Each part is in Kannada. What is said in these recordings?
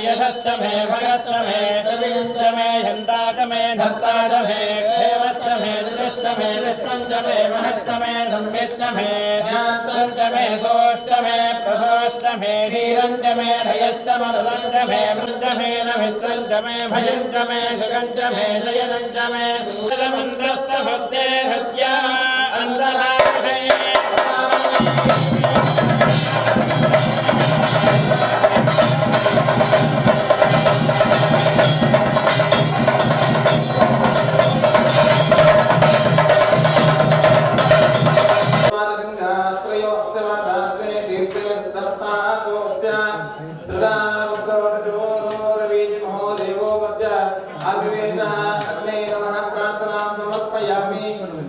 यशस्तमे भगस्तमे त्रिविंशमे झंडातमे धत्तातमे क्षेमस्तमे दुरिस्तमे दुष्पंचमे महत्तमे संवित्तमे ज्ञातंचमे सोष्टमे प्रसोष्टमे धीरंचमे धयस्तमरुदंचमे मृंचमे नमित्रंचमे भयंचमे सुगंचमे जयनंचमे मंत्रस्तभक्ते हत्या अंतराक्षे अग्ने नमः प्रार्थना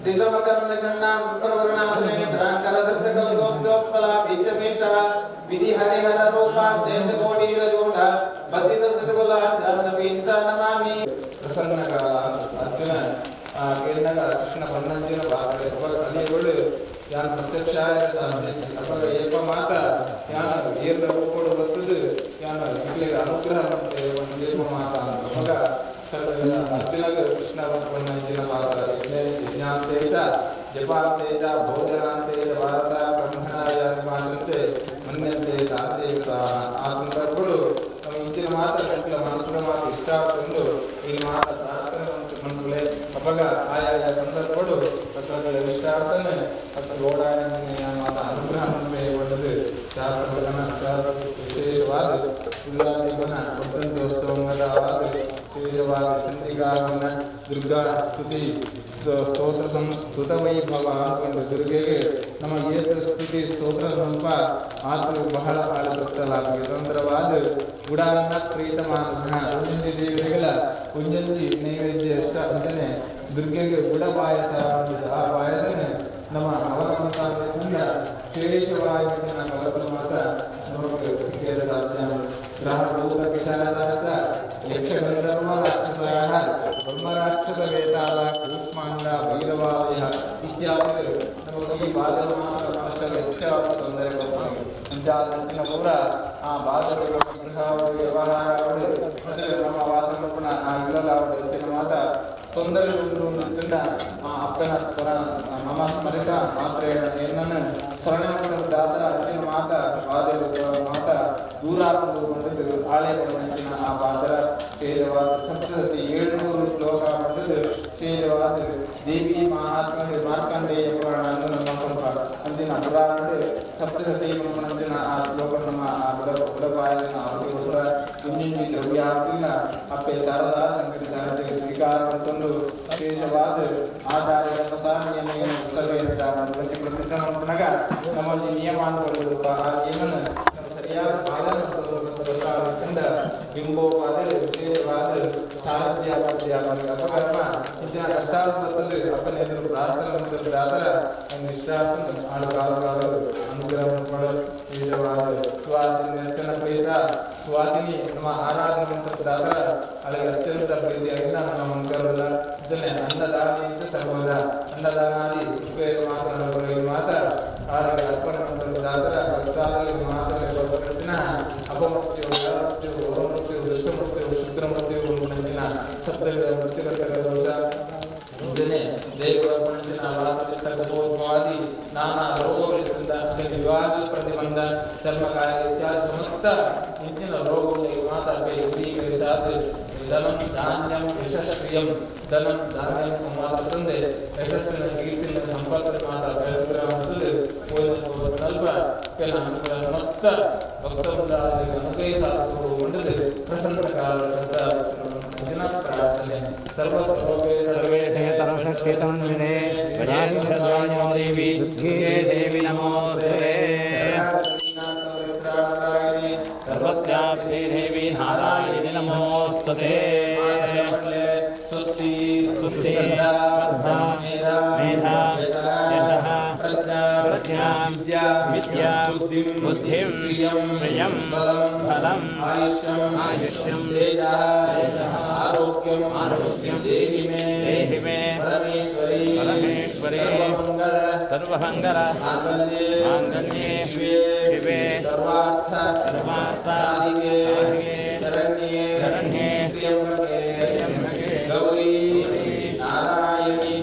सीतमकर्णशन्नां प्रवरणासनेत्राङ्कलदत्तकलदोष्टोत्पला बीजमीटा विधि हरिहर रूपां देशकोटिरजूढ भक्तिदसतकुलाञ्जातपीन्त नमामि प्रसन्नकाल अर्जुन केन्नगा कृष्ण पन्नंजिन बारे अलिगोळु यान प्रत्यक्षाय साध्य अपर एक माता यान दीर्घ रूपोड वस्तुदु यान इक्ले अनुग्रह एक माता मग अर्जुनग कृष्ण पन्नंजिन बारे यज्ञांतेच जपांतेच भोजनांतेच भारत ब्रह्मणाय भाषन्ते मन्यन्ते तांतेता आ संदर्भಗಳು ಇಂಚಿನ ಮಾತ್ರ ಕಟ್ಟಲ ಮನಸ್ಸಿನ ಮಾತು ಇಷ್ಟಪಟ್ಟು ಈ ಮಾತು ಪ್ರಾರ್ಥನೆ ಮಂತ್ರಗಳೇ ಅಪಗ ಆಯಾಯ ಸಂದರ್ಭಗಳು ಪತ್ರಗಳ ಇಷ್ಟಾರ್ಥನೆ ಪತ್ರ ಓಡಾಡಿನ ಮಾತ ಅನುಗ್ರಹ ಒಳ್ಳೆದು ಶಾಸ್ತ್ರಗಳನ್ನ ವಿಶೇಷವಾದ ಉಲ್ಲಾಸವನ್ನ ವಸಂತೋತ್ಸವದ ವಿಶೇಷವಾದ ಚಂದ್ರಿಕಾವನ್ನ ದುರ್ಗಾ ಸ್ತುತಿ ಸ್ತೋತ್ರ ಸ್ತುತ ವೈಭವ ಅಂದ್ಕೊಂಡು ದುರ್ಗೆಗೆ ನಮ್ಮ ಏತ ಸ್ತುತಿ ಸ್ತೋತ್ರ ಸ್ವಲ್ಪ ಮಾತು ಬಹಳ ಆಳಗೊತ್ತಲಾಗಿದೆ ತೊಂದರವಾದ ಗುಡಾರನ್ನ ಪ್ರೀತಮಾನ ಕುಂಜಿ ದೇವಿಗಳ ಕುಂಜಂಜಿ ನೈವೇದ್ಯ ಅಷ್ಟ ಅದನ್ನೇ ದುರ್ಗೆಗೆ ಗುಡ ಪಾಯಸ ಆ ಪಾಯಸನೇ ನಮ್ಮ ಅವಲಂಬದಿಂದ ವಿಶೇಷವಾಗಿ ಫಲಫಲ ಮಾತ್ರ ನಮಗೆ ಸಾಧ್ಯ ಗ್ರಹಭೂತ ಕಿಶಾನದಾತ ಯಕ್ಷಗಂಧರ್ವ ರಾಕ್ಷಸಾಹ ಬ್ರಹ್ಮರಾಕ್ಷಸ ವೇತಾಳ ಕೂಷ್ಮಾಂಡ ಭೈರವಾದಯ ಇತ್ಯಾದಿ ನಮಗೆ ಈ ಬಾಧನ ಮಾತ್ರ ಹೆಚ್ಚಾದ ತೊಂದರೆಗಳು ಪಂಚಾಯತಿನ ಪೂರ ಆ ಬಾಧಗಳು ವ್ಯವಹಾರಗಳು ನಮ್ಮ ವಾಸನ ಆ ಇಲ್ಲದ ಮಾತ ತೊಂದರೆಗಳು ಆ ಅಪ್ಪನ ಸ್ವರ ಮಮ ಸ್ಮರಿತ ಮಾತ್ರ ಏನನ್ನು ಸ್ವರ್ಣ ದಾತ ಅಚ್ಚಿನ ಮಾತ ಮಾತ ದೂರ ಆಳೆ ಆ ಬಾದರ ಶ್ರೇಯವಾದ ಸಪ್ತಸತಿ 700 ಶ್ಲೋಕ ಬಂದದ್ದು ಶ್ರೇಯವಾದ ದೇವಿ ಮಹಾತ್ಮ ಮಾರ್ಕಂಡೇಯ ಪುರಾಣ ನಮ್ಮ ಅಂದಿನ ಪುರಾಣ ಸಪ್ತಸತಿ ಅಂದಿನ ಆ ಶ್ಲೋಕ ನಮ್ಮ ಬುಡಪಾಯನ ಅವರ ಕುಂಜಿಂಜಿ ದ್ರವ್ಯ ಹಾಕಿಲ್ಲ ಅಪ್ಪೆ ಶಾರದಾ ಸಂಕಟ ಶಾರದೆಗೆ ಸ್ವೀಕಾರ ತಂದು ವಿಶೇಷವಾದ ಆಚಾರ್ಯ ಪ್ರಸಾರಣಿಯನ್ನು ಪ್ರತಿಷ್ಠಾಪನಗ ನಮ್ಮಲ್ಲಿ ನಿಯಮ ಏನನ್ನು ಸರಿಯಾದ ಪಾಲನ ಬಿಂಬೋಪಾದ ವಿಶೇಷವಾದ ಸಾಹಿತ್ಯ ಅಪಕರ್ಮ ಇಂಚಿನ ಕಷ್ಟಾರ್ಥದಲ್ಲಿ ಅಪ್ಪನ ಎದುರು ಪ್ರಾರ್ಥನೆ ಆದರ ನಂಗೆ ಇಷ್ಟಾರ್ಥ ಆಳುಗಾರರು ಅನುಗ್ರಹವನ್ನು ಮಾಡಲು ವಿಶೇಷವಾದ ಸುವಾಸಿನಿ ಅರ್ಚನ ಪ್ರೀತ ಸುವಾಸಿನಿ ನಮ್ಮ ಆರಾಧನೆ ಆದರ ಅಲ್ಲಿಗೆ ಅತ್ಯಂತ ಪ್ರೀತಿಯಾಗಿದ್ದ ನಮ್ಮ ಮಂಕರಲ್ಲ ಇದನ್ನೇ ಅನ್ನದಾನ ಸರ್ವದ ಅನ್ನದಾನಾದಿ ಮಾತ್ರ ಆಳಿಗೆ ಅರ್ಪಣೆ ಆದರ ಕಷ್ಟಾದಲ್ಲಿ ಮಾತ್ರ ಅಪಮೃತ್ಯು ಅಪಮೃತ್ಯು ದುಷ್ಟಮೃತ್ಯು ಶುಕ್ರಮೃತ್ಯು ಮುಂದಿನ ಸಪ್ತವಿಧ ಮೃತ್ಯುಕರ್ತ ದೋಷ ಮುಂಜಾನೆ ದೇವಪಂಚಿನ ವಾದಿ ನಾನಾ ರೋಗಗಳಿಂದ ವಿವಾದ ಪ್ರತಿಬಂಧ ಚರ್ಮಕಾಯ ಇತ್ಯಾದಿ ಸಮಸ್ತ ಮುಂಚಿನ ರೋಗಗಳಿಗೆ ಮಾತಾಡಬೇಕು ಸಾಧ್ಯ ಧನಂ ಧಾನ್ಯಂ ಯಶಸ್ವಿಯಂ ಧನಂ ಧಾನ್ಯಂ ಮಾತ್ರ ತಂದೆ ಯಶಸ್ಸಿನ ಕೀರ್ತಿನ ಸಂಪತ್ತಿನ ಮಾತಾಡುತ್ತದೆ ಸ್ವಲ್ಪ ಕೆಲ ಸಮಸ್ತ ಭಕ್ತರಿಂದ ಅನುಗ್ರಹಿಸಲು ಪ್ರಸನ್ನ ಕಾಲ ಪ್ರಾರ್ಥನೆ ಸರ್ವೇ ಸರ್ವಶಕ್ತಿತನ್ವಿನೇ ದೇವಿ ದುರ್ಗೆ ದೇವಿ ನಮೋಸ್ತುತೇ ಸರ್ವಸ್ಯಾಪಿ ದೇವಿ ನಾರಾಯಣಿ ನಮೋಸ್ತುತೇ ಸ್ವಸ್ತಿ ಸ್ವಸ್ತಿ ಮೇಧಾ ಯಶಃ ಪ್ರಜ್ಞಾ ವಿದ್ಯಾ ಬುದ್ಧಿಂ ಪ್ರಿಯಂ ಫಲಂ ಆಯುಷ್ಯಂ ತೇಜಃ ಆರೋಗ್ಯಂ ದೇಹಿ ಮೇ ಪರಮೇಶ್ವರಿ ಸರ್ವಮಂಗಲ ಮಾಂಗಲ್ಯೇ ಶಿವೆ ಸರ್ವಾರ್ಥ ಸಾಧಿಕೆ ಶರಣ್ಯೇ ತ್ರ್ಯಂಬಕೆ ಗೌರಿ ನಾರಾಯಣಿ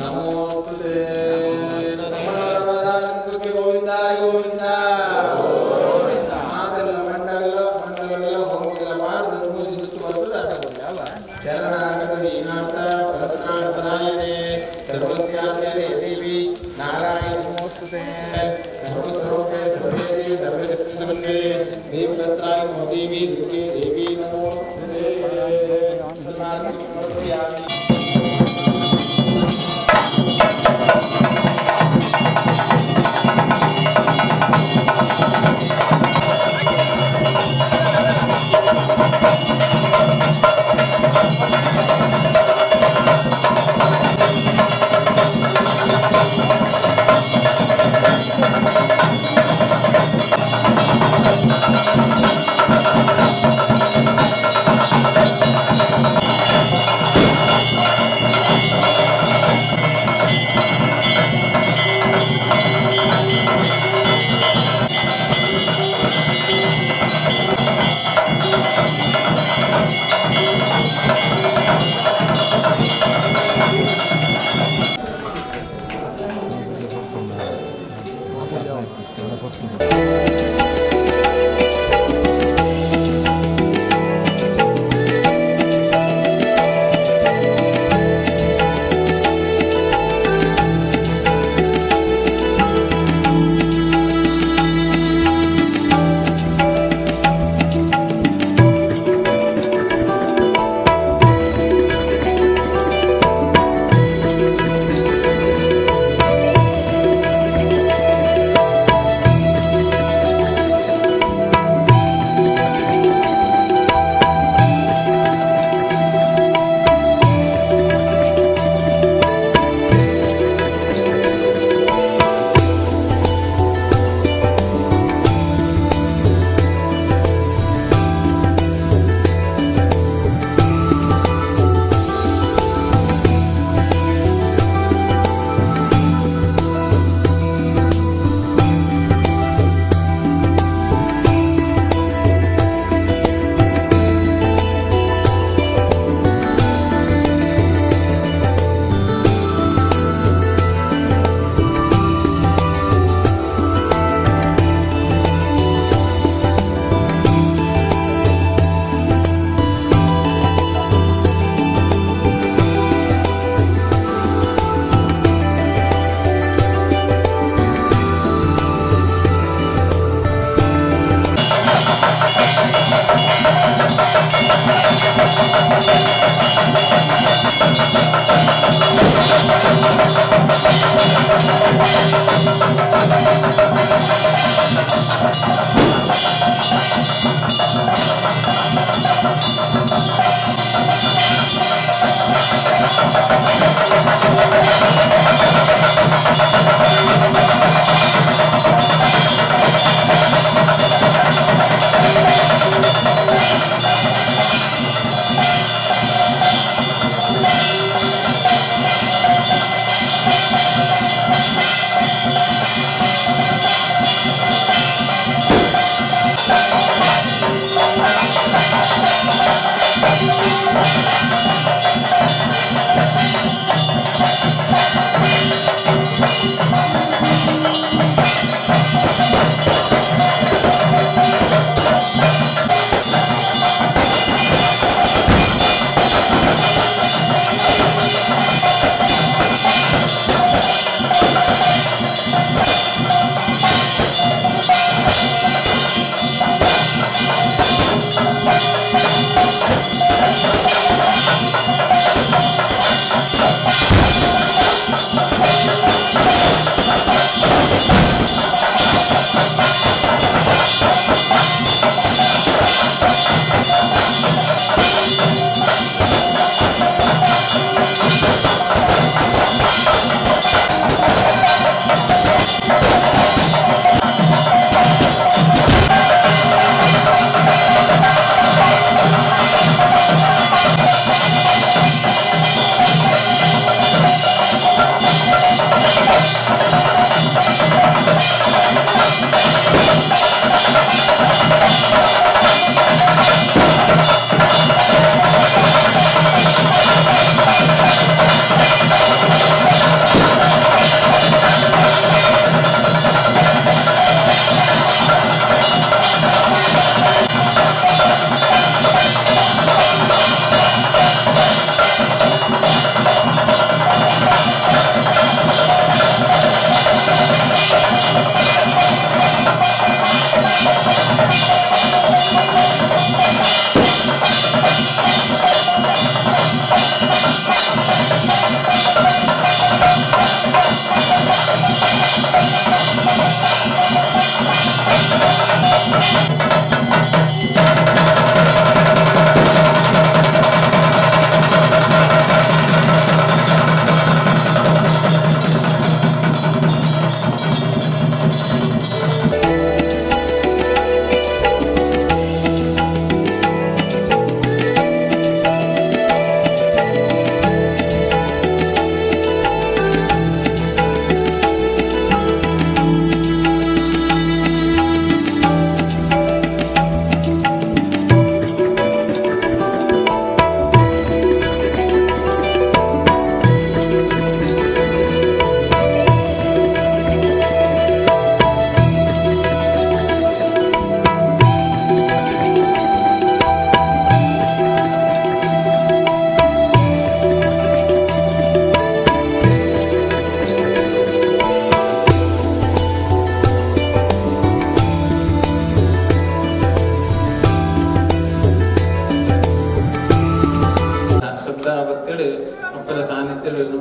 ನಮೋಸ್ತುತೇ ಗೋವಿಂದ ಗೋವಿಂದ ಮಾತೆಲ್ಲ ಮಂಡಲ ಹೋಮಗೆಲ್ಲ ಮಾಡಿದ್ರೆ ಪೂಜೆ ಸುತ್ತು ಬರ್ತದೆ ಅಲ್ಲ ಶರಣಾಗತದೆ ಈನಾಥ ಪರಸ್ನಾರಾಯಣೆ ಸರ್ವಸ್ಯಾಚಾರ್ಯ ದೇವಿ ನಾರಾಯಣ ನಮೋಸ್ತುತೇ ಸರ್ವಸ್ವರೂಪೇ ಸರ್ವೇಶಿ ಸರ್ವಶಕ್ತಿ ಸಮನ್ವೇ ದೇವಿ ದತ್ತಾಯ ಮೋದೇವಿ ದುರ್ಗೆ ದೇವಿ ನಮೋಸ್ತುತೇ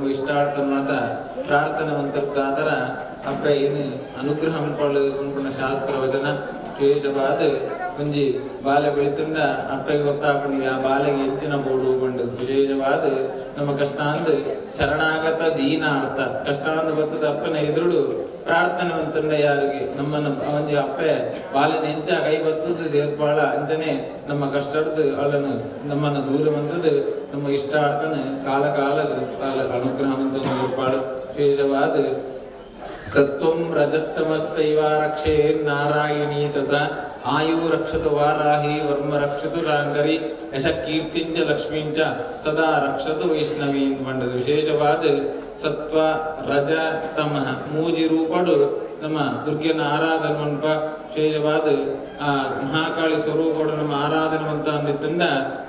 ನಮ್ಮ ಇಷ್ಟಾರ್ಥ ಮಾತ ಪ್ರಾರ್ಥನೆ ಅಂತರ್ತಾದರ ಅಪ್ಪ ಏನು ಅನುಗ್ರಹ ಅನ್ಕೊಳ್ಳ ಶಾಸ್ತ್ರ ವಚನ ವಿಶೇಷವಾದ ಒಂಜಿ ಬಾಲ ಬೆಳಿತುಂಡ ಅಪ್ಪಗೆ ಗೊತ್ತಾಪಣಿಗೆ ಆ ಬಾಲೆಗೆ ಎಂಚಿನ ಬೋಡು ಬಂಡದು ವಿಶೇಷವಾದ ನಮ್ಮ ಕಷ್ಟಾಂದ ಶರಣಾಗತ ದೀನಾರ್ಥ ಕಷ್ಟಾಂದ ಬತ್ತದ ಅಪ್ಪನ ಎದುರುಡು ಪ್ರಾರ್ಥನೆ ಅಂತಂಡ ಯಾರಿಗೆ ನಮ್ಮನ್ನ ಒಂಜಿ ಅಪ್ಪೆ ಬಾಲಿನ ಎಂಚ ಕೈ ಬತ್ತದ ಏರ್ಪಾಳ ಅಂಚನೆ ನಮ್ಮ ಕಷ್ಟಡ್ದು ಅವಳನ್ನು ನಮ್ಮನ್ನ ದೂರ ಬಂದದ್ದು ನಮ್ಮ ಇಷ್ಟಾರ್ಥನ ಕಾಲ ಅನುಗ್ರಹ ಅಂತ ಏರ್ಪಾಡು ವಿಶೇಷವಾದ ಸತ್ವಂ ರಜಸ್ತಮಸ್ತೈವ ರಕ್ಷೇ ನಾರಾಯಣೀ ತಥಾ ಆಯು ರಕ್ಷತು ವಾರಾಹಿ ವರ್ಮ ರಕ್ಷತು ಶಾಂಕರಿ ಯಶ ಕೀರ್ತಿಂಚ ಲಕ್ಷ್ಮೀಂಚ ಸದಾ ರಕ್ಷತು ವೈಷ್ಣವೀನ್ ಬಂಡದು ವಿಶೇಷವಾದ ಸತ್ವ ರಜ ತಮಃ ಮೂಜಿ ರೂಪಡು ನಮ್ಮ ದುರ್ಗೆನ ಆರಾಧನೆ ಮನ್ಪ ವಿಶೇಷವಾದ ಆ ಮಹಾಕಾಳಿ ಸ್ವರೂಪಡು ನಮ್ಮ ಆರಾಧನೆ ಮಂತ ಅಂದಿತ್ತಂಡ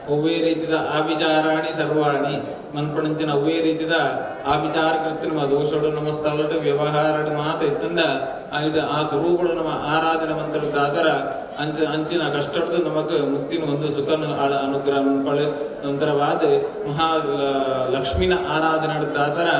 ಒವ್ವೇ ರೀತಿದ ಆವಿಚಾರಾಣಿ ಸರ್ವಾಣಿ ಮನ್ಪಣಂಚಿನ ಒವ್ವೇ ರೀತಿದ ಆವಿಚಾರ ಕೃತಿ ನಮ್ಮ ದೋಷಡು ನಮ್ಮ ಸ್ಥಳಡು ವ್ಯವಹಾರ ಮಾತ ಇತ್ತಂಡ ಆ ಸ್ವರೂಪಡು ನಮ್ಮ ಆರಾಧನೆ ಮಂತ್ರದಾದರ ಅಂಚಿನ ಕಷ್ಟದ್ದು ನಮಕ್ ಮುಕ್ತಿನ ಒಂದು ಸುಖನ ಅನುಗ್ರಹ ಮನ್ಪಳು ನಂತರವಾದ ಮಹಾ ಲಕ್ಷ್ಮಿನ ಆರಾಧನೆ ನಡೆದಾದರ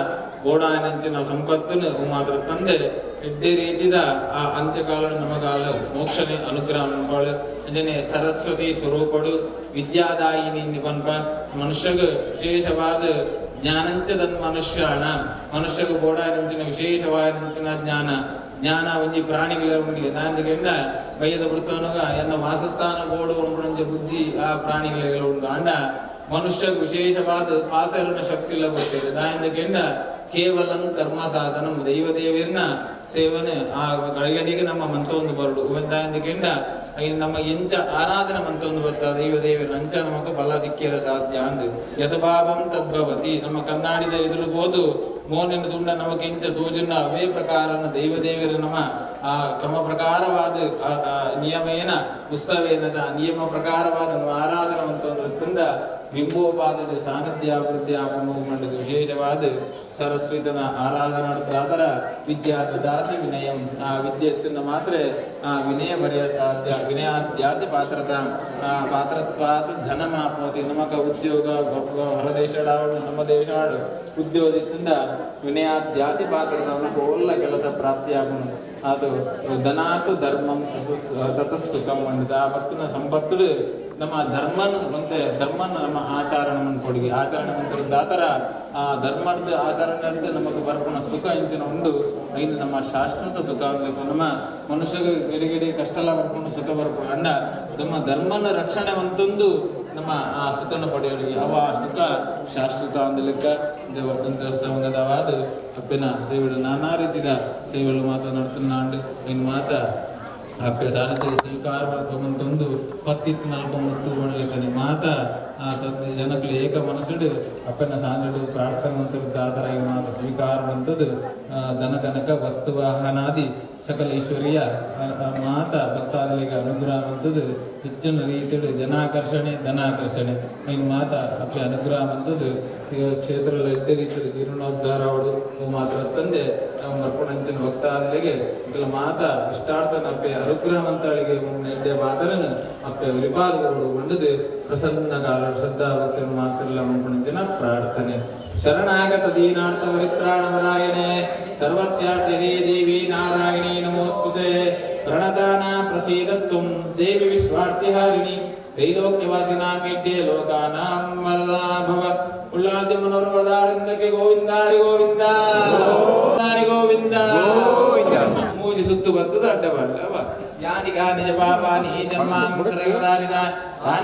ಗೋಡಾನಂಚಿನ ಸಂಪತ್ತನ್ನು ಮಾತ್ರ ತಂದೆ ಎಡ್ಡೆ ರೀತಿದ ಆ ಅಂತ್ಯಕಾಲ ನಮಗಾಲ ಮೋಕ್ಷನೆ ಅನುಗ್ರಹ ಮನ್ಪಳು ಅಂಜನೆ ಸರಸ್ವತಿ ಸ್ವರೂಪಡು ವಿದ್ಯಾದಾಯಿನಿ ಪನ್ಪ ಮನುಷ್ಯಗ ವಿಶೇಷವಾದ ಜ್ಞಾನಂಚದನ್ ಮನುಷ್ಯಾಣ ಮನುಷ್ಯಗ ಗೋಡಾನಂಚಿನ ವಿಶೇಷವಾದಂಚಿನ ಜ್ಞಾನ ಒಂಜಿ ಪ್ರಾಣಿಗಳ ಉಂಡಿಗೆ ದಾಂದಿಗೆಂಡ ಬಯ್ಯದ ಬೃತ್ತವನುಗ ಎನ್ನ ವಾಸಸ್ಥಾನ ಬೋಡು ಉಂಟು ಬುದ್ಧಿ ಆ ಪ್ರಾಣಿಗಳೆಲ್ಲ ಉಂಟು ಅಂಡ ಮನುಷ್ಯ ವಿಶೇಷವಾದ ಪಾತ್ರನ ಶಕ್ತಿಲ್ಲ ಬರ್ತೇವೆ ದಾಂದಿಗೆಂಡ ಕೇವಲ ಕರ್ಮ ಸಾಧನ ದೈವದೇವಿಯನ್ನ ಸೇವನೆ ಆ ಗಳಿಗಡಿಗೆ ನಮ್ಮ ಮಂತೊಂದು ಬರಡು ದಾಂದಿಗೆಂಡ ನಮ್ಮ ಎಂಚ ಆರಾಧನೆ ಮಂತೊಂದು ಬರ್ತಾ ದೈವದೇವಿನ ಅಂಚ ನಮಗ ಬಲ ದಿಕ್ಕಿರ ಸಾಧ್ಯ ಅಂದು ಯಥಭಾವಂ ತದ್ಭವತಿ ನಮ್ಮ ಕನ್ನಡಿದ ಎದುರುಬೋದು ಮೋನಿನ ದುಂಡ ನಮಗೆ ಇಂಚ ತೋಜುಂಡ ಅವೇ ಪ್ರಕಾರನ ದೈವದೇವಿರ ನಮ್ಮ ಆ ಕ್ರಮ ಪ್ರಕಾರವಾದ ನಿಯಮೇನ ಉತ್ಸವೇನ ನಿಯಮ ಪ್ರಕಾರವಾದ ನಮ್ಮ ಆರಾಧನೆ ಮಂತೊಂದು ತುಂಡ ಬಿಂಬೋಪಾದದ ಸಾನ್ನಿಧ್ಯಾಭಿವೃದ್ಧಿ ಮಾಡಿದ ವಿಶೇಷವಾದ ಸರಸ್ವತಿನ ಆರಾಧನೆ ನಡೆದಾದರ ವಿದ್ಯಾದಾತಿ ವಿನಯಂ ಆ ವಿದ್ಯೆತ್ತಿನ ಮಾತ್ರ ಆ ವಿನಯ ಬರೆಯ ಸಾಧ್ಯ ವಿನಯಾದ್ಯಾತಿ ಪಾತ್ರತ್ವಾದ ಧನ ಮಾಪೋತಿ ನಮಕ ಉದ್ಯೋಗ ಹೊರದೇಶಾಡು ನಮ್ಮ ದೇಶಾಡು ಉದ್ಯೋಗದಿಂದ ವಿನಯಾದ್ಯಾತಿ ಪಾತ್ರ ಒಳ್ಳ ಕೆಲಸ ಪ್ರಾಪ್ತಿಯಾಗುನು ಅದು ಧನಾತು ಧರ್ಮಂ ತತಸ್ಸುಖಂ ಅಂದಿದ ಆ ಭಕ್ತನ ಸಂಪತ್ತು ನಮ್ಮ ಧರ್ಮನ ನಮ್ಮ ಆಚರಣೆ ಕೊಡುಗೆ ಆಚರಣೆ ಮಂತ್ರದಾತರ ಆ ಧರ್ಮದ ಆಚರಣೆ ನಮಗೆ ಬರ್ಪಣ ಸುಖ ಇಂಚಿನ ಉಂಡು ಐದು ನಮ್ಮ ಶಾಶ್ವತ ಸುಖ ಆಗಬೇಕು ನಮ್ಮ ಮನುಷ್ಯಗೆ ಗಿಡಿಗಿಡಿ ಕಷ್ಟ ಎಲ್ಲ ಬರ್ಕೊಂಡು ಸುಖ ಬರ್ಕೊಂಡು ಅಂಡ ನಮ್ಮ ಧರ್ಮನ ರಕ್ಷಣೆ ಅಂತಂದು ನಮ್ಮ ಆ ಸುಖನ ಪಡೆಯೋರಿಗೆ ಅವ ಸುಖ ಶಾಶ್ವತ ಅಂದಲಿಕ್ಕ ದೇವರ್ದಂತವಾದ ಅಪ್ಪಿನ ಸೇವೆಗಳು ನಾನಾ ರೀತಿಯ ಸೇವೆಗಳು ಮಾತನಾಡ್ತಾಂಡು ಇನ್ನು ಮಾತ ಅಪ್ಪೆ ಸಾಧ್ಯತೆ ಸ್ವೀಕಾರ ಮಾಡ್ಕೊಂಬಂತಂದು ಪತ್ತಿತ್ತು ನಲ್ಕೊಂಬತ್ತು ಮಾಡ್ಲಿಕ್ಕೆ ಮಾತ ಆ ಸದ್ಯ ಜನಗಳು ಏಕ ಮನಸ್ಸಿಡು ಅಪ್ಪನ ಸಾಂಜಡು ಪ್ರಾರ್ಥನೆ ಮಂತ್ರದಾದರ ಈ ಮಾತ ಸ್ವೀಕಾರ ಬಂತದ್ದು ಧನ ಕನಕ ವಸ್ತು ವಾಹನಾದಿ ಸಕಲ ಈಶ್ವರಿಯ ಮಾತ ಭಕ್ತಾದಿಗಳಿಗೆ ಅನುಗ್ರಹ ಅಂತದ್ದು ಹೆಚ್ಚಿನ ರೀತಿಯಲ್ಲಿ ಧನಾಕರ್ಷಣೆ ಇನ್ನು ಮಾತ ಅಪ್ಪೆ ಅನುಗ್ರಹ ಅಂತದ್ದು ಕ್ಷೇತ್ರದಲ್ಲಿ ಎಡ್ಡೆ ರೀತಿಯಲ್ಲಿ ಜೀರ್ಣೋದ್ಧಾರ ಅವಳು ಮಾತ್ರ ತಂದೆ ಬರ್ಪಣಂಚಿನ ಭಕ್ತಾದಿಗಳಿಗೆ ಕೆಲ ಮಾತ ಇಷ್ಟಾರ್ಥನ ಅಪ್ಪೆ ಅನುಗ್ರಹ ಮಂತ್ರಗಳಿಗೆ ಎಡ್ಡೆ ಬಾದರನು ಅಪ್ಪೆ ವಿಪಾದಗಳು ಬಂಡದು ಪ್ರಸನ್ನ ಕಾಲ ಶ್ರದ್ಧಾ ಭಕ್ತರು ಮಾತ್ರ ಮಂಪಣಂಚಿನ ಪ್ರಾರ್ಥನೆ ಶರಣಾಗತ ದೀನಾರ್ಥ ಪರಿತ್ರಾಣವರಾಯಣೆ ಸರ್ವಸ್ಯಾರ್ಥೇ ದೇವಿ ನಾರಾಯಣಿ ನಮೋಸ್ತುತೆ ಪ್ರಣದಾನ ಪ್ರಸೀದತ್ವಂ ದೇವಿ ವಿಶ್ವಾರ್ತಿಹಾರಿಣಿ ತ್ರೈಲೋಕ್ಯವಾಸಿನಾಮೀಡ್ಯೆ ಲೋಕಾನಾಂ ವರದಾ ಭವ ಉಳ್ಳಾರ್ತಿ ಮನೋರ್ವದಾರಿಂದಕ್ಕೆ ಗೋವಿಂದಾರಿ ಗೋವಿಂದ ಗೋವಿಂದ ಮೂಜಿ ಸುತ್ತು ಬತ್ತದ ಅಡ್ಡಬಡ್ಡವ ಯಾನಿಗಾನಿ ಜ ಪಾಪಾನಿ ಜನ್ಮಾಂತರಯುದಾನಿದ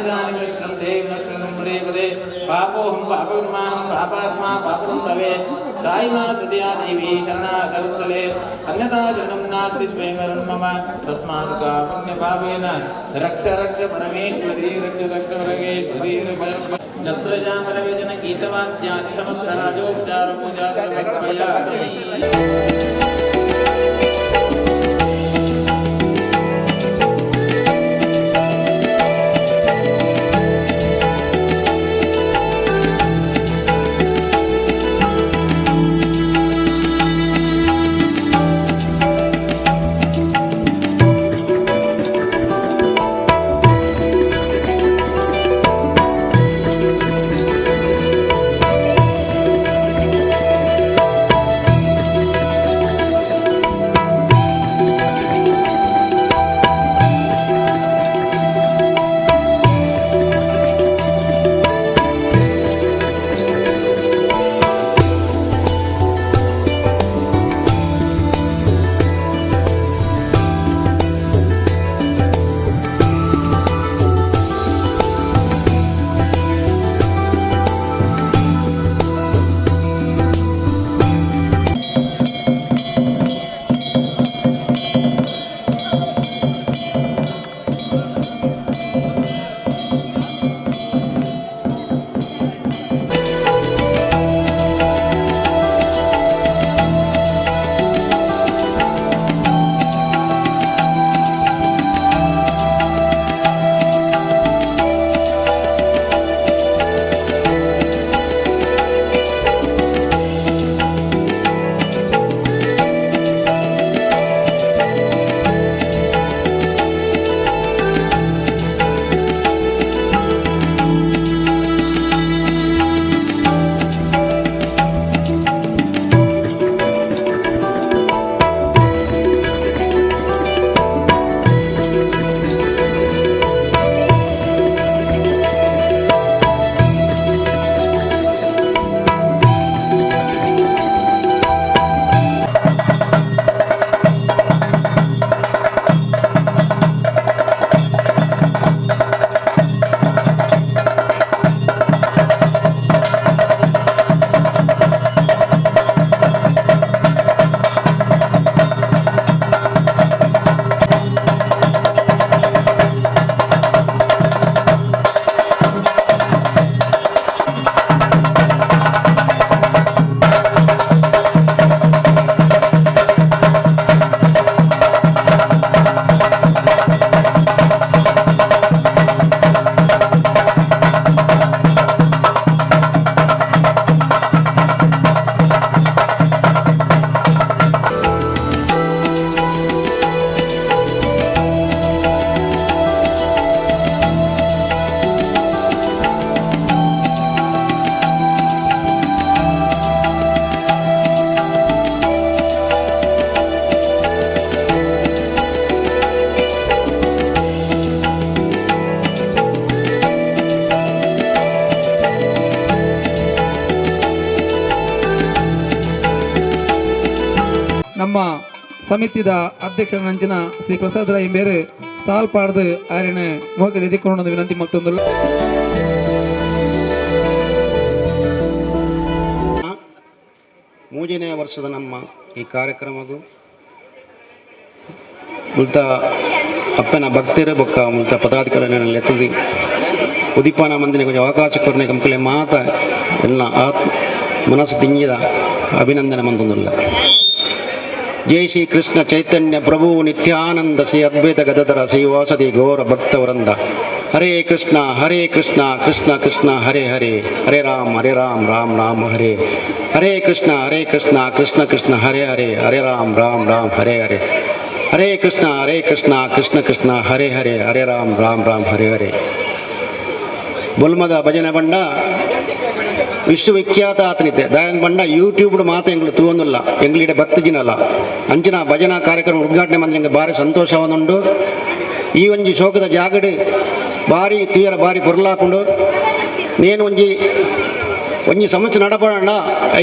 ದಾನಿ ವಿಶ್ರಂತೆ ವಿನಕ್ಷರೇ ಪದೇ ಪಾಪೋಹಂ ಪಾಪಕರ್ಮಾಹಂ ಪಾಪಾತ್ಮಾ ಪಾಪದಂತವೇ ತ್ರಾಯಿಮಾ ತೃತೀಯಾ ದೇವಿ ಶರಣಾಗತಸ್ಥಲೆ ಅನ್ಯಥಾ ಶರಣಂ ನಾಸ್ತಿ ಸ್ವಯಂ ಮಮ ತಸ್ಮಾತ್ ಕಾಪುಣ್ಯ ಪಾಪೇನ ರಕ್ಷ ಪರಮೇಶ್ವರಿ ರಕ್ಷ ಪರಮೇಶ್ವರಿ ಛತ್ರಜಾಮರವೇದನ ಗೀತವಾದ್ಯಾದಿ ಸಮಸ್ತ ರಾಜೋಪಚಾರ ಪೂಜಾ ನಮ್ಮ ಸಮಿತಿದ ಅಧ್ಯಕ್ಷರಂಚಿನ ಶ್ರೀ ಪ್ರಸಾದ್ ರಾಯ್ ಬೇರೆ ಸಾಲ್ ಪಾಡ್ದು ಆರಿನ ಮೋಕೆ ಎದಿಕೊಂಡು ವಿನಂತಿ ಮತ್ತೊಂದು ಮೂರನೇ ವರ್ಷದ ನಮ್ಮ ಈ ಕಾರ್ಯಕ್ರಮಗೂ ಮುಲ್ತ ಅಪ್ಪನ ಭಕ್ತಿರ ಬೊಕ್ಕ ಮುಲ್ತ ಪದಾಧಿಕಾರಿಗಳನ್ನು ಎತ್ತದಿ ಉದಿಪಾನ ಮಂದಿನ ಕೊಂಚ ಅವಕಾಶ ಕೊರನೆ ಕಂಪಲೆ ಮಾತ ಎಲ್ಲ ಮನಸ್ಸು ತಿಂಗಿದ ಅಭಿನಂದನೆ ಮಂದೊಂದಿಲ್ಲ. ಜೈ ಶ್ರೀ ಕೃಷ್ಣ ಚೈತನ್ಯ ಪ್ರಭು ನಿತ್ಯಾನಂದ ಶ್ರೀ ಅದ್ವೈತ ಗದಧರ ಶ್ರೀವಾಸದಿ ಗೌರ ಭಕ್ತವೃಂದ. ಹರೇ ಕೃಷ್ಣ ಕೃಷ್ಣ ಕೃಷ್ಣ ಹರೇ ಹರೇ, ಹರೇ ರಾಮ್ ರಾಮ್ ರಾಮ್ ಹರೇ. ಹರೇ ಕೃಷ್ಣ ಕೃಷ್ಣ ಕೃಷ್ಣ ಹರೇ ಹರೇ, ಹರೇ ರಾಮ್ ರಾಮ್ ಹರೇ ಹರೇ. ಹರೇ ಕೃಷ್ಣ ಕೃಷ್ಣ ಕೃಷ್ಣ ಹರೇ ಹರೇ, ಹರೇ ರಾಮ್ ರಾಮ್ ಹರೇ ಹರೇ. ಬೊಲ್ಮದ ಭಜನೆ ಬಂಡ ವಿಶ್ವವಿಖ್ಯಾತ ಆತನಿತೆ ದಾಯನ್ ಬಂಡ ಯೂಟ್ಯೂಬ್ ಮಾತ ಎಂಗ್ಳು ತೂವೊಂದಿಲ್ಲ ಎಂಗ್ಳಿಡೆ ಭಕ್ತಿ ಜಿನಲ್ಲ ಅಂಚಿನ ಭಜನಾ ಕಾರ್ಯಕ್ರಮ ಉದ್ಘಾಟನೆ ಮಂದಿಗೆ ಭಾರಿ ಸಂತೋಷವನ್ನುಂಡು. ಈ ಒಂಜಿ ಶೋಕದ ಜಾಗಡು ಭಾರಿ ತುಯರ ಭಾರಿ ಪೊರ್ಲಾಪುಂಡು. ನೇನು ಒಂಜಿ ಸಮಸ್ಯೆ ನಡಪಡ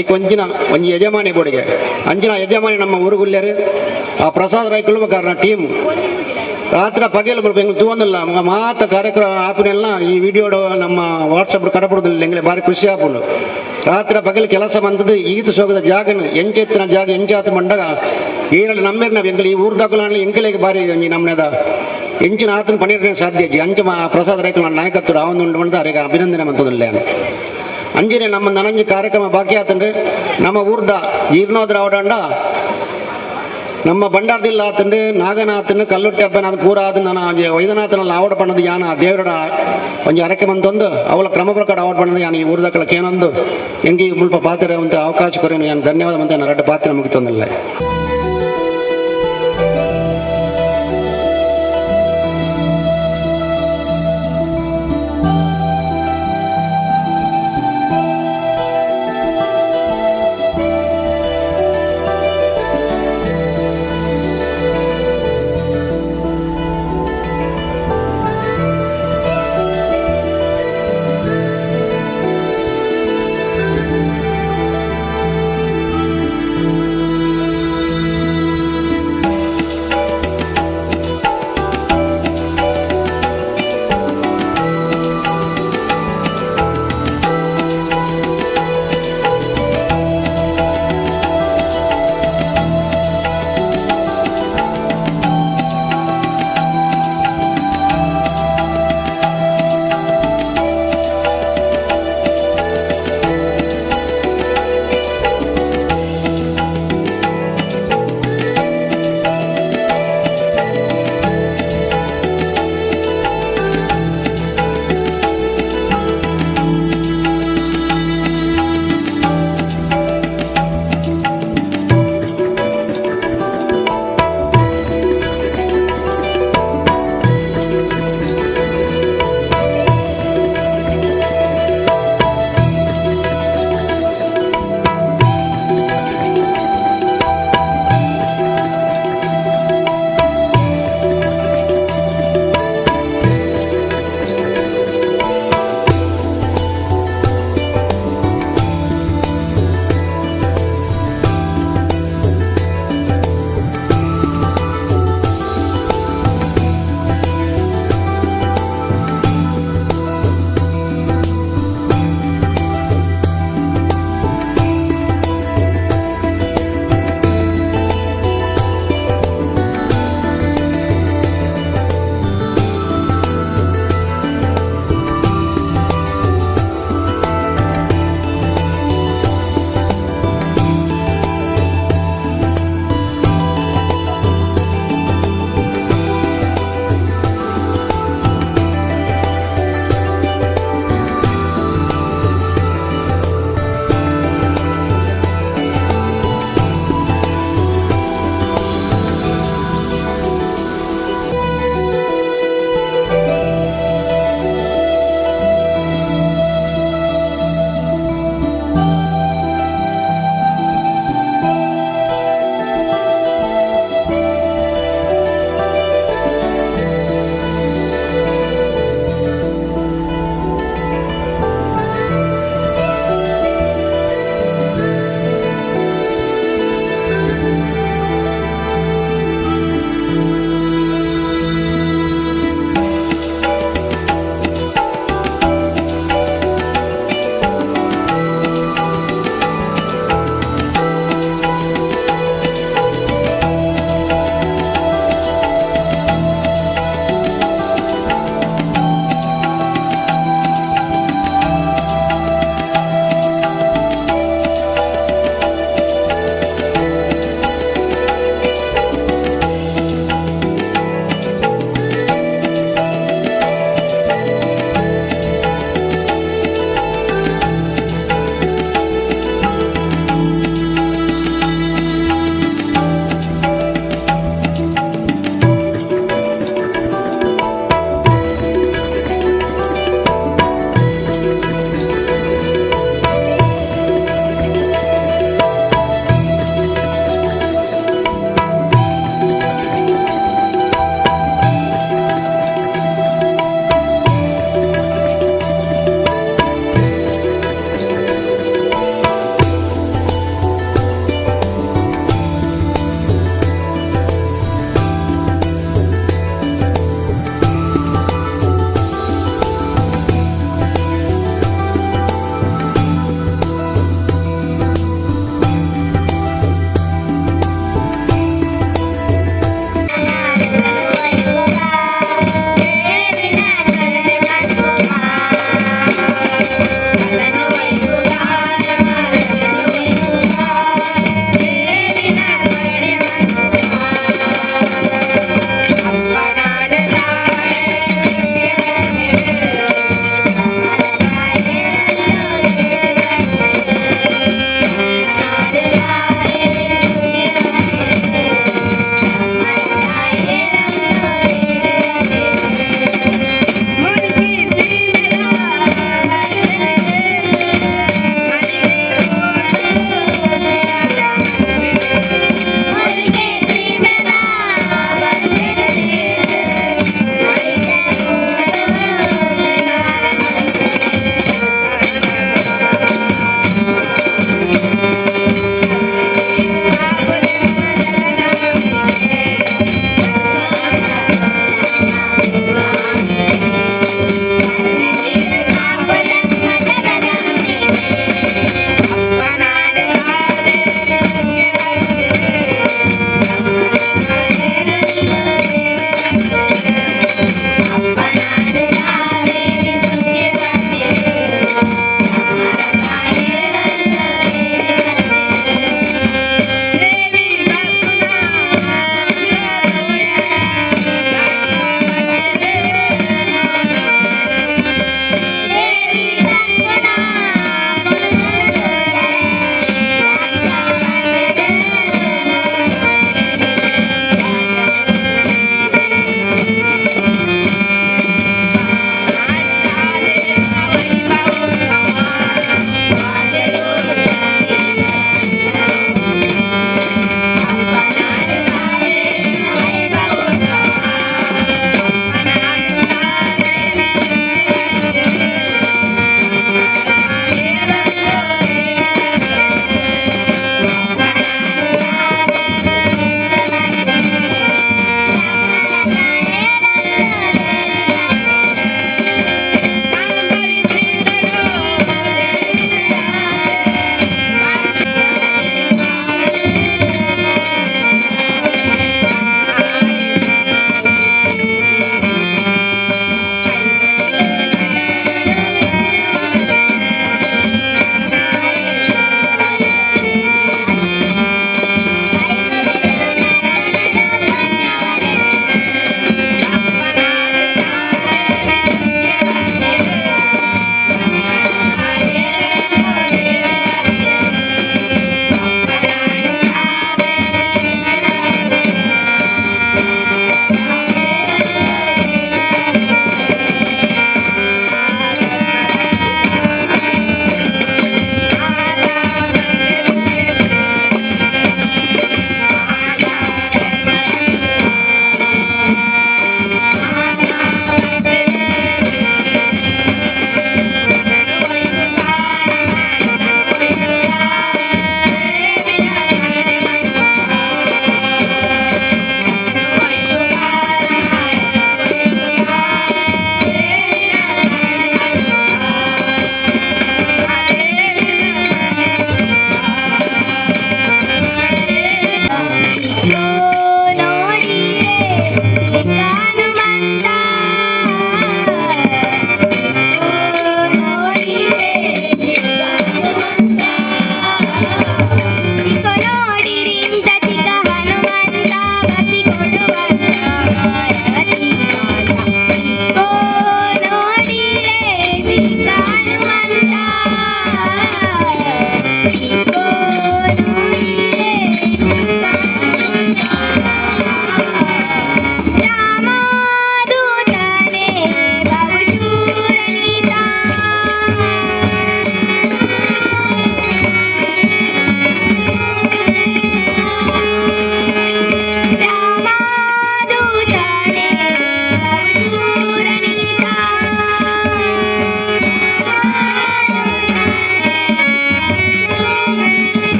ಐಕ್ ಒಂಜಿ ಯಜಮಾನಿ ಬೋಡಿಗೆ ಅಂಚಿನ ಯಜಮಾನಿ ನಮ್ಮ ಊರುಗುಲ್ಯರು ಆ ಪ್ರಸಾದ್ ರಾಯ್ ಕುಲುಮಕಾರನ ಟೀಮ್ ರಾತ್ರಿ ಪಗಲು ಎಂಗ್ಳು ತೂವೊಂದಿಲ್ಲ ಮಾತ ಕಾರ್ಯಕ್ರಮ ಆಪಿನೆಲ್ಲ ಈ ವಿಡಿಯೋ ನಮ್ಮ ವಾಟ್ಸಪ್ ಕಡಪಡೋದಿಲ್ಲ ಎಂಗ್ಳೆ ಭಾರಿ ಖುಷಿ ಆಪುಂಡು. ರಾತ್ರಿ ಪಗಲು ಕೆಲಸ ಬಂದದ್ದು ಈತ ಶೋಕದ ಜಾಗನು ಎಂಚೆತ್ತಿನ ಜಾಗ ಎಂಚಾತ ಮಂಡಗ ಏನಲ್ಲಿ ನಮ್ಮೇಲೆ ನಾವು ಎಂಗ್ಳು ಈ ಊರ್ದಾಕಲ ಎಂಕಲೆಗೆ ಭಾರಿ ಒಂಜಿ ನಮ್ಮನೆದ ಎಂಚಿನ ಆತನ ಪಣಿರೇ ಸಾಧ್ಯ ಅಂಚ ಪ್ರಸಾದ್ ರಾಯ್ ನಾಯಕತ್ವ ಆವೊಂದು ಉಂಡು ಅವರಿಗೆ ಅಭಿನಂದನೆ ಮಂತದಿಲ್ಲ. ಅಂಜನೆ ನಮ್ಮ ನನಂಜಿ ಕಾರ್ಯಕ್ರಮ ಬಾಕಿ ಆತಂಡ್ರೆ ನಮ್ಮ ಊರ್ದ ಜೀರ್ಣೋದ್ರ ಅವಡಂಡ ನಮ್ಮ ಬಂಡಾರದಿಲ್ಲ ಆತಂಡು ನಾಗನಾಥನ್ ಕಲ್ಲುಟ್ಟಿ ಹಬ್ಬನ ಅದು ಪೂರ ಆದ ನಾನು ವೈದ್ಯನಾಥನಲ್ಲಿ ಆವಡ ಪಣ್ಣದು ಯಾನ ದೇವರ ಒಂಜಿ ಅರಕೆ ಬಂತೊಂದು ಅವಳ ಕ್ರಮ ಪ್ರಕಾರ ಆವಡ ಪಣ್ಣದು ಯಾನು ಈ ಊರ್ದಕ್ಕಳಕ್ಕೆ ಏನೊಂದು ಹೆಂಗೆ ಮುಲ್ಪ ಪಾತ್ರ ಅಂತ ಅವಕಾಶ ಕೊರೇನು ಯಾನು ಧನ್ಯವಾದ ಮಂತ ನಾನು ಎರಡು ಪಾತ್ರ ಮುಗಿತೊಂದಿಲ್ಲ.